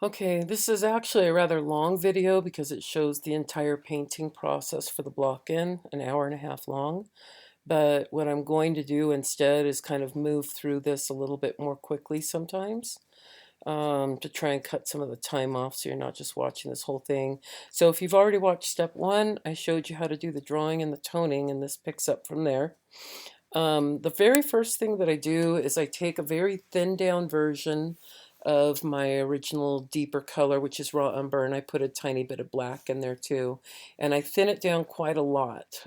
Okay, this is actually a rather long video because it shows the entire painting process for the block-in, an hour and a half long. But what I'm going to do instead is kind of move through this a little bit more quickly sometimes, to try and cut some of the time off so you're not just watching this whole thing. So if you've already watched step one, I showed you how to do the drawing and the toning, and this picks up from there. The very first thing that I do is I take a very thinned down version of my original deeper color, which is raw umber, and I put a tiny bit of black in there too. And I thin it down quite a lot.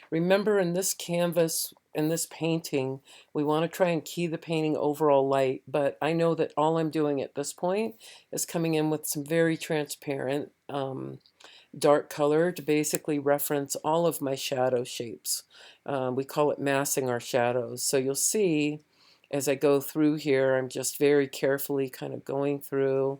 Remember, in this canvas, in this painting, we want to try and key the painting overall light, but I know that all I'm doing at this point is coming in with some very transparent dark color to basically reference all of my shadow shapes. We call it massing our shadows. So you'll see as I go through here, I'm just very carefully kind of going through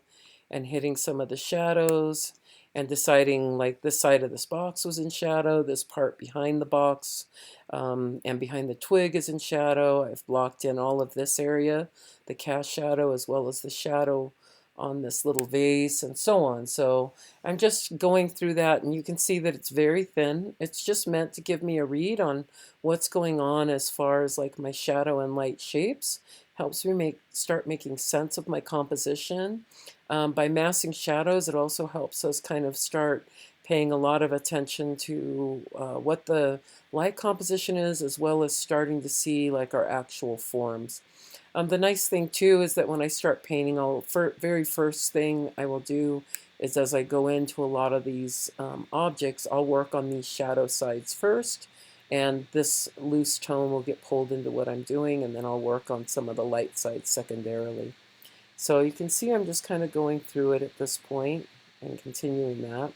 and hitting some of the shadows and deciding, like, this side of this box was in shadow, this part behind the box and behind the twig is in shadow. I've blocked in all of this area, the cast shadow, as well as the shadow on this little vase and so on. So I'm just going through that, and you can see that it's very thin. It's just meant to give me a read on what's going on as far as like my shadow and light shapes. Helps me start making sense of my composition. By massing shadows, it also helps us kind of start paying a lot of attention to what the light composition is, as well as starting to see like our actual forms. The nice thing too is that when I start painting, very first thing I will do is, as I go into a lot of these objects, I'll work on these shadow sides first, and this loose tone will get pulled into what I'm doing, and then I'll work on some of the light sides secondarily. So you can see I'm just kind of going through it at this point and continuing that.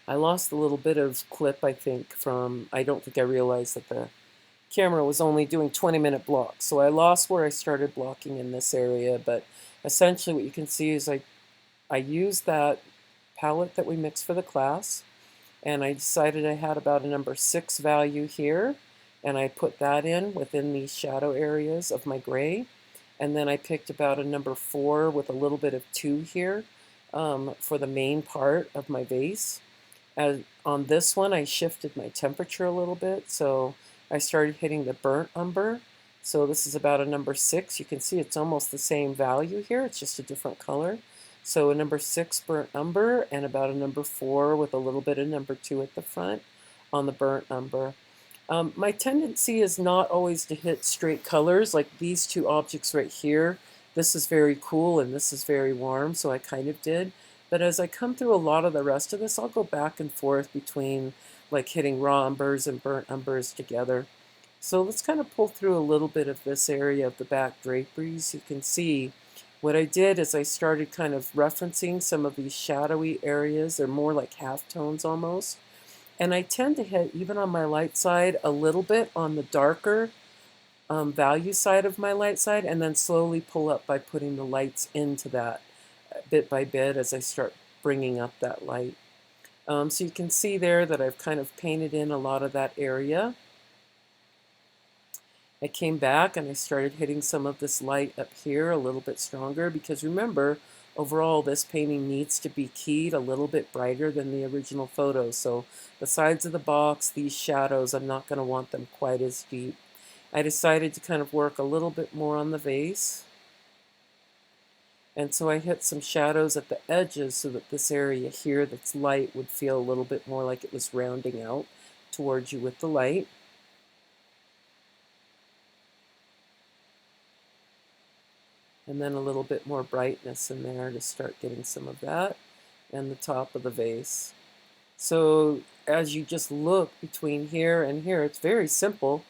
I lost a little bit of clip, I think, from, I don't think I realized that the camera was only doing 20-minute blocks. So I lost where I started blocking in this area, but essentially what you can see is I used that palette that we mixed for the class, and I decided I had about a number 6 value here, and I put that in within these shadow areas of my gray. And then I picked about a number 4 with a little bit of 2 here for the main part of my vase. And on this one, I shifted my temperature a little bit, so I started hitting the burnt umber. So this is about a number 6. You can see it's almost the same value here, it's just a different color. So a number 6 burnt umber and about a number 4 with a little bit of number 2 at the front on the burnt umber. My tendency is not always to hit straight colors, like these two objects right here. This is very cool and this is very warm, so I kind of did. But as I come through a lot of the rest of this, I'll go back and forth between like hitting raw umbers and burnt umbers together. So let's kind of pull through a little bit of this area of the back draperies. You can see what I did is I started kind of referencing some of these shadowy areas. They're more like halftones almost. And I tend to hit, even on my light side, a little bit on the darker value side of my light side, and then slowly pull up by putting the lights into that bit by bit as I start bringing up that light. So you can see there that I've kind of painted in a lot of that area. I came back and I started hitting some of this light up here a little bit stronger, because remember, overall this painting needs to be keyed a little bit brighter than the original photo. So the sides of the box, these shadows, I'm not going to want them quite as deep. I decided to kind of work a little bit more on the vase. And so I hit some shadows at the edges so that this area here that's light would feel a little bit more like it was rounding out towards you with the light. And then a little bit more brightness in there to start getting some of that, and the top of the vase. So as you just look between here and here, it's very simple.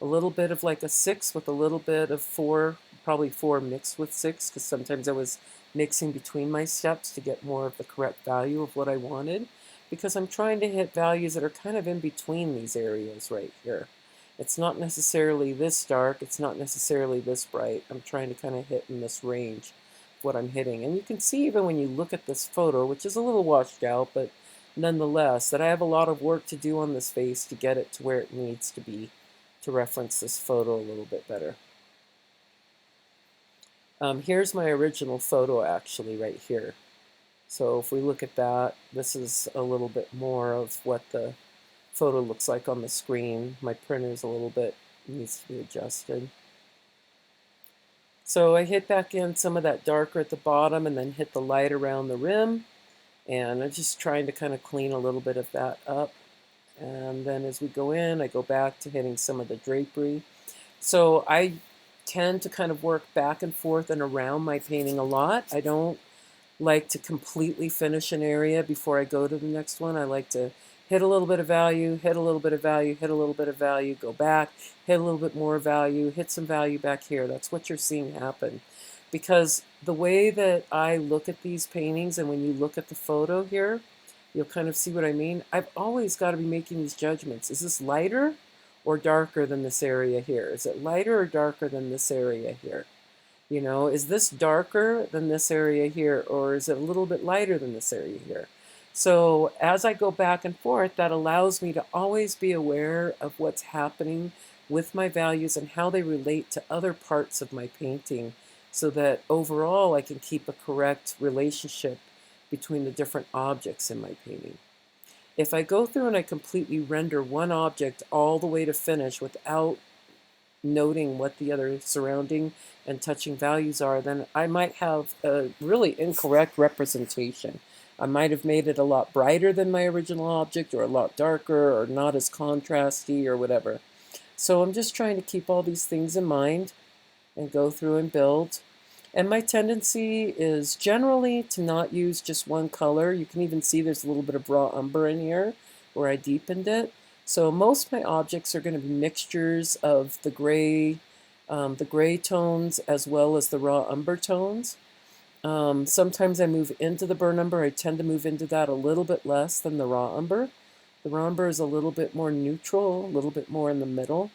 A little bit of like a 6 with a little bit of 4, probably 4 mixed with 6, because sometimes I was mixing between my steps to get more of the correct value of what I wanted, because I'm trying to hit values that are kind of in between these areas right here. It's not necessarily this dark, it's not necessarily this bright. I'm trying to kind of hit in this range of what I'm hitting. And you can see even when you look at this photo, which is a little washed out, but nonetheless, that I have a lot of work to do on this face to get it to where it needs to be to reference this photo a little bit better. Here's my original photo actually right here. So if we look at that, this is a little bit more of what the photo looks like on the screen. My printer's a little bit, needs to be adjusted. So I hit back in some of that darker at the bottom and then hit the light around the rim. And I'm just trying to kind of clean a little bit of that up. And then as we go in, I go back to hitting some of the drapery. So I tend to kind of work back and forth and around my painting a lot. I don't like to completely finish an area before I go to the next one. I like to hit a little bit of value, hit a little bit of value, hit a little bit of value, go back, hit a little bit more value, hit some value back here. That's what you're seeing happen. Because the way that I look at these paintings, and when you look at the photo here, you'll kind of see what I mean. I've always got to be making these judgments. Is this lighter or darker than this area here? Is it lighter or darker than this area here? You know, is this darker than this area here, or is it a little bit lighter than this area here? So as I go back and forth, that allows me to always be aware of what's happening with my values and how they relate to other parts of my painting, so that overall I can keep a correct relationship between the different objects in my painting. If I go through and I completely render one object all the way to finish without noting what the other surrounding and touching values are, then I might have a really incorrect representation. I might have made it a lot brighter than my original object, or a lot darker, or not as contrasty, or whatever. So I'm just trying to keep all these things in mind and go through and build. And my tendency is generally to not use just one color. You can even see there's a little bit of raw umber in here where I deepened it. So most of my objects are going to be mixtures of the gray tones as well as the raw umber tones. Sometimes I move into the burnt umber. I tend to move into that a little bit less than the raw umber. The raw umber is a little bit more neutral, a little bit more in the middle.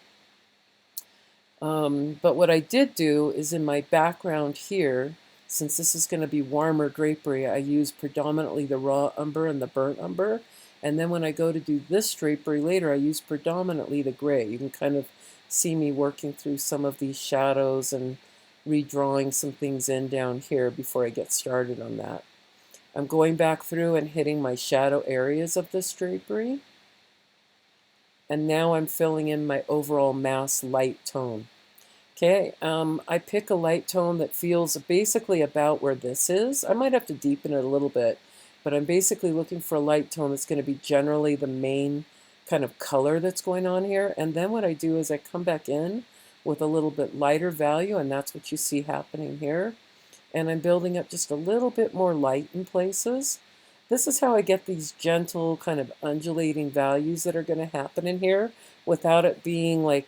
But what I did do is in my background here, since this is going to be warmer drapery, I use predominantly the raw umber and the burnt umber. And then when I go to do this drapery later, I use predominantly the gray. You can kind of see me working through some of these shadows and redrawing some things in down here before I get started on that. I'm going back through and hitting my shadow areas of this drapery. And now I'm filling in my overall mass light tone. Okay, I pick a light tone that feels basically about where this is. I might have to deepen it a little bit, but I'm basically looking for a light tone that's going to be generally the main kind of color that's going on here. And then what I do is I come back in with a little bit lighter value, and that's what you see happening here. And I'm building up just a little bit more light in places. This is how I get these gentle kind of undulating values that are going to happen in here without it being like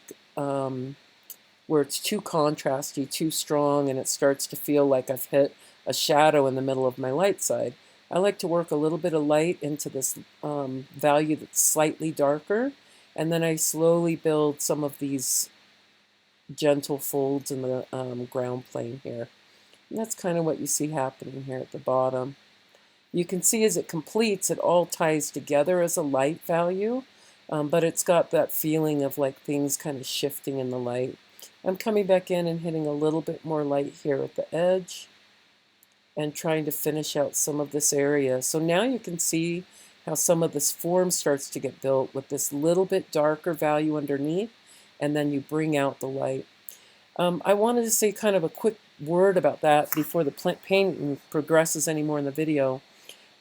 where it's too contrasty, too strong, and it starts to feel like I've hit a shadow in the middle of my light side. I like to work a little bit of light into this value that's slightly darker, and then I slowly build some of these gentle folds in the ground plane here. And that's kind of what you see happening here at the bottom. You can see as it completes, it all ties together as a light value, but it's got that feeling of like things kind of shifting in the light. I'm coming back in and hitting a little bit more light here at the edge and trying to finish out some of this area. So now you can see how some of this form starts to get built with this little bit darker value underneath, and then you bring out the light. I wanted to say kind of a quick word about that before the painting progresses anymore in the video.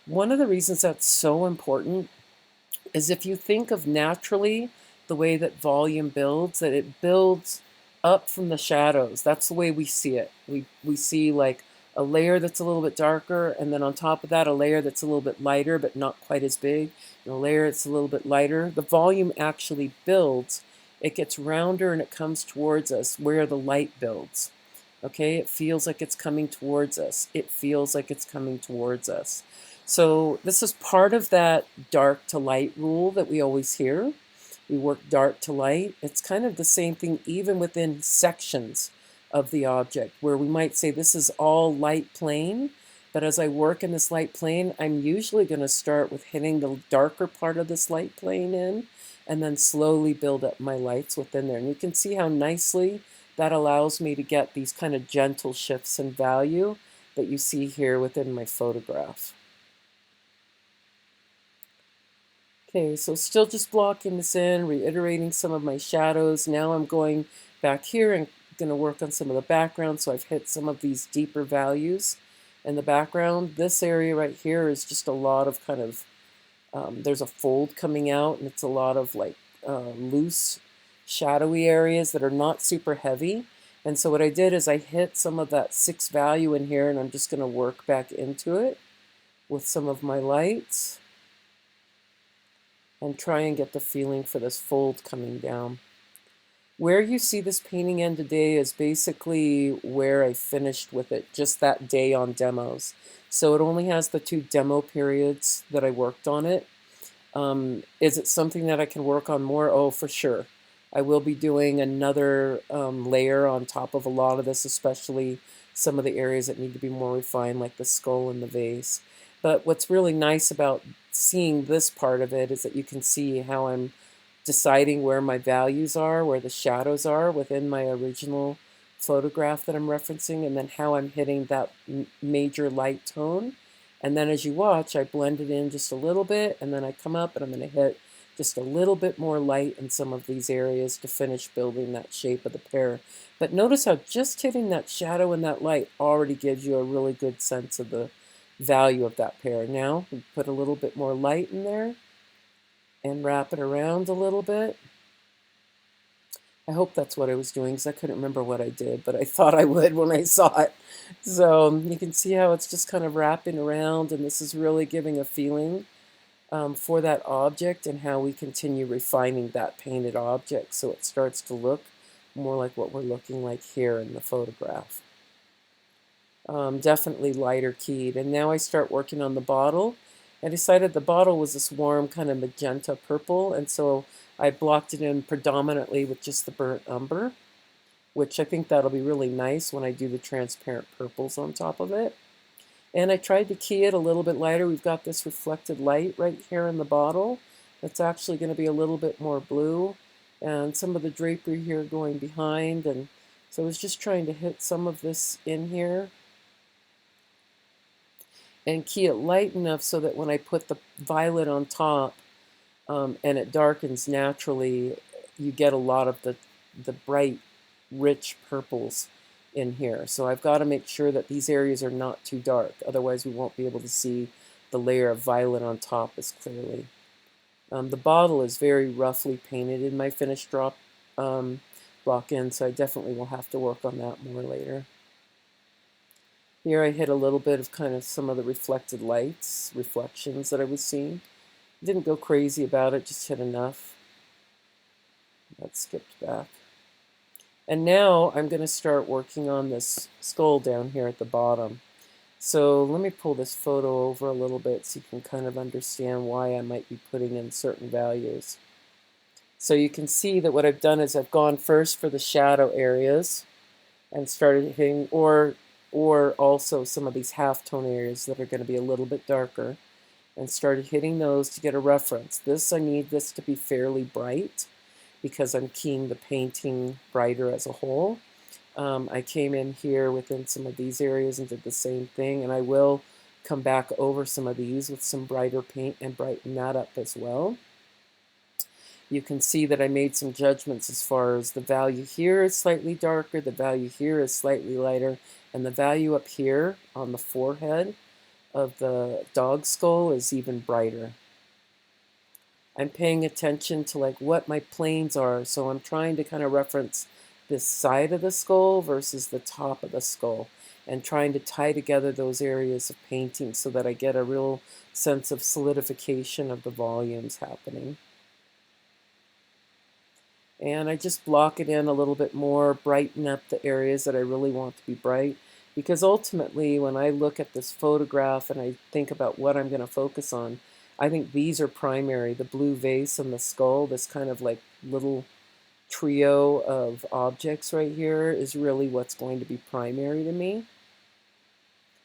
One of the reasons that's so important is if you think of naturally the way that volume builds, that it builds up from the shadows. That's the way we see it. We see like a layer that's a little bit darker, and then on top of that a layer that's a little bit lighter but not quite as big, and a layer that's a little bit lighter. The volume actually builds. It gets rounder and it comes towards us where the light builds. Okay, it feels like it's coming towards us. It feels like it's coming towards us. So this is part of that dark to light rule that we always hear. We work dark to light. It's kind of the same thing even within sections of the object, where we might say this is all light plane, but as I work in this light plane, I'm usually going to start with hitting the darker part of this light plane in, and then slowly build up my lights within there. And you can see how nicely that allows me to get these kind of gentle shifts in value that you see here within my photograph. Okay, so still just blocking this in, reiterating some of my shadows. Now I'm going back here and going to work on some of the background. So I've hit some of these deeper values in the background. This area right here is just a lot of kind of, there's a fold coming out, and it's a lot of like loose, shadowy areas that are not super heavy. And so what I did is I hit some of that 6 value in here, and I'm just going to work back into it with some of my lights and try and get the feeling for this fold coming down. Where you see this painting end today is basically where I finished with it, just that day on demos. So it only has the 2 demo periods that I worked on it. Is it something that I can work on more? Oh, for sure. I will be doing another layer on top of a lot of this, especially some of the areas that need to be more refined, like the skull and the vase. But what's really nice about seeing this part of it is that you can see how I'm deciding where my values are, where the shadows are within my original photograph that I'm referencing, and then how I'm hitting that major light tone. And then as you watch, I blend it in just a little bit, and then I come up and I'm going to hit just a little bit more light in some of these areas to finish building that shape of the pear. But notice how just hitting that shadow and that light already gives you a really good sense of the value of that pear. Now we put a little bit more light in there and wrap it around a little bit. I hope that's what I was doing, because I couldn't remember what I did, but I thought I would when I saw it. So you can see how it's just kind of wrapping around, and this is really giving a feeling for that object and how we continue refining that painted object so it starts to look more like what we're looking like here in the photograph. Definitely lighter keyed. And now I start working on the bottle. I decided the bottle was this warm kind of magenta purple, and so I blocked it in predominantly with just the burnt umber, which I think that'll be really nice when I do the transparent purples on top of it. And I tried to key it a little bit lighter. We've got this reflected light right here in the bottle. It's actually going to be a little bit more blue, and some of the drapery here going behind. And so I was just trying to hit some of this in here and key it light enough so that when I put the violet on top and it darkens naturally, you get a lot of the bright, rich purples in here. So I've got to make sure that these areas are not too dark, otherwise we won't be able to see the layer of violet on top as clearly. The bottle is very roughly painted in my finished drop block in, so I definitely will have to work on that more later. Here I hit a little bit of kind of some of the reflected lights, reflections that I was seeing. Didn't go crazy about it, just hit enough. That skipped back. And now I'm going to start working on this skull down here at the bottom. So let me pull this photo over a little bit so you can kind of understand why I might be putting in certain values. So you can see that what I've done is I've gone first for the shadow areas and started hitting, or also some of these halftone areas that are going to be a little bit darker, and started hitting those to get a reference. I need this to be fairly bright because I'm keying the painting brighter as a whole. I came in here within some of these areas and did the same thing, and I will come back over some of these with some brighter paint and brighten that up as well. You can see that I made some judgments as far as the value here is slightly darker, the value here is slightly lighter, and the value up here on the forehead of the dog skull is even brighter. I'm paying attention to like what my planes are, so I'm trying to kind of reference this side of the skull versus the top of the skull, and trying to tie together those areas of painting so that I get a real sense of solidification of the volumes happening. And I just block it in a little bit more, brighten up the areas that I really want to be bright, because ultimately when I look at this photograph and I think about what I'm going to focus on, I think these are primary. The blue vase and the skull, this kind of like little trio of objects right here, is really what's going to be primary to me.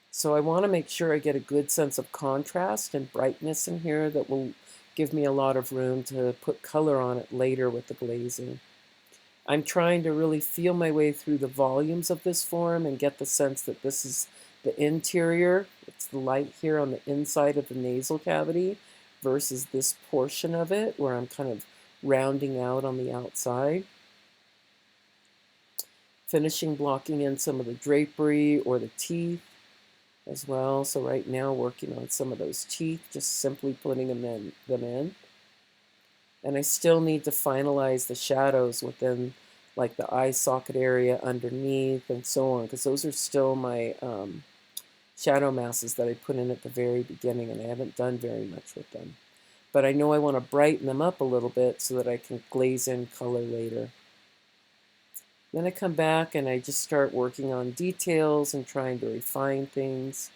So I want to make sure I get a good sense of contrast and brightness in here that will give me a lot of room to put color on it later with the glazing. I'm trying to really feel my way through the volumes of this form and get the sense that this is the interior. It's the light here on the inside of the nasal cavity versus this portion of it where I'm kind of rounding out on the outside. Finishing blocking in some of the drapery or the teeth as well. So right now working on some of those teeth, just simply putting them in. And I still need to finalize the shadows within like the eye socket area underneath and so on, because those are still my shadow masses that I put in at the very beginning, and I haven't done very much with them. But I know I want to brighten them up a little bit so that I can glaze in color later. Then I come back and I just start working on details and trying to refine things,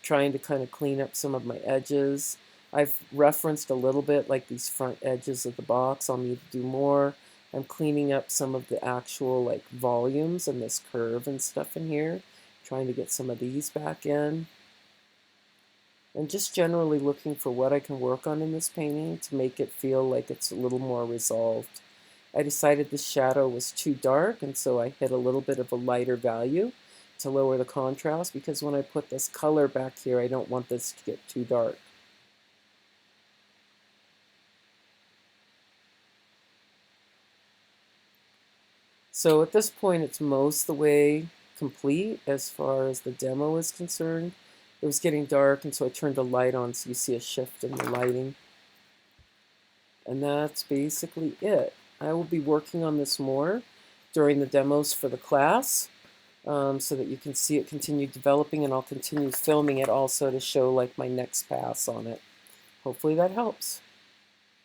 trying to kind of clean up some of my edges. I've referenced a little bit like these front edges of the box. I'll need to do more. I'm cleaning up some of the actual like volumes and this curve and stuff in here, trying to get some of these back in. And just generally looking for what I can work on in this painting to make it feel like it's a little more resolved. I decided the shadow was too dark, and so I hit a little bit of a lighter value to lower the contrast, because when I put this color back here, I don't want this to get too dark. So at this point, it's most the way complete as far as the demo is concerned. It was getting dark, and so I turned the light on so you see a shift in the lighting. And that's basically it. I will be working on this more during the demos for the class, so that you can see it continue developing, and I'll continue filming it also to show like my next pass on it. Hopefully that helps.